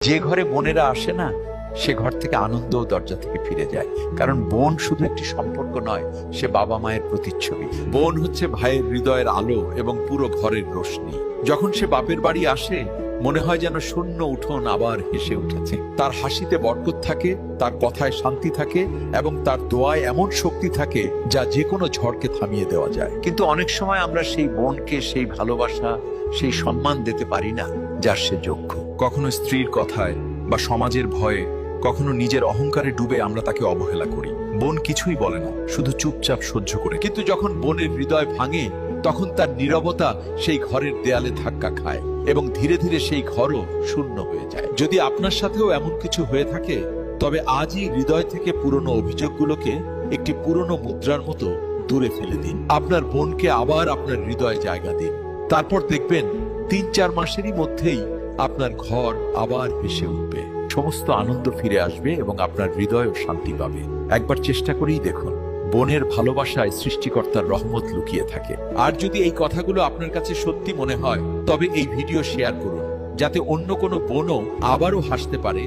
যে ঘরে বোনেরা আসে না, সে ঘর থেকে আনন্দ ও দরজা থেকে ফিরে যায়। কারণ বোন শুধু একটি সম্পর্ক নয়, সে বাবা মায়ের প্রতিচ্ছবি। বোন হচ্ছে ভাইয়ের হৃদয়ের আলো এবং পুরো ঘরের রোশনি। যখন সে বাপের বাড়ি আসে, মনে হয় যেন শূন্য উঠোন আবার হেসে উঠেছে। তার হাসিতে বরকত থাকে, তার কথায় শান্তি থাকে এবং তার দোয়ায় এমন শক্তি থাকে যা যে কোনো ঝড়কে থামিয়ে দেওয়া যায়। কিন্তু অনেক সময় আমরা সেই বোনকে সেই ভালোবাসা, সেই সম্মান দিতে পারি না যার সে যোগ্য। কখনো স্ত্রীর কথায় বা সমাজের ভয়ে, কখনো নিজের অহংকারে ডুবে আমরা তাকে অবহেলা করি। বোন কিছুই বলে না, শুধু চুপচাপ সহ্য করে। কিন্তু যখন বোনের হৃদয় ভাঙে, তখন তার নীরবতা সেই ঘরের দেয়ালে ধাক্কা খায় এবং ধীরে ধীরে সেই ঘরও শূন্য হয়ে যায়। যদি আপনার সাথেও এমন কিছু হয়ে থাকে, তবে আজই হৃদয় থেকে পুরনো অভিযোগগুলোকে একটি পুরনো মুদ্রার মতো দূরে ফেলে দিন। আপনার বোনকে আবার আপনার হৃদয়ে জায়গা দিন। তারপর দেখবেন ৩-৪ মাসেরই মধ্যেই আপনার ঘর আবার ভেসে উঠবে, সমস্ত আনন্দ ফিরে আসবে এবং আপনার হৃদয়ও শান্তি পাবে। একবার চেষ্টা করেই দেখুন, বোনের ভালোবাসায় সৃষ্টিকর্তার রহমত লুকিয়ে থাকে। আর যদি এই কথাগুলো আপনার কাছে সত্যি মনে হয়, তবে এই ভিডিও শেয়ার করুন, যাতে অন্য কোনো বোনও আবারও হাসতে পারে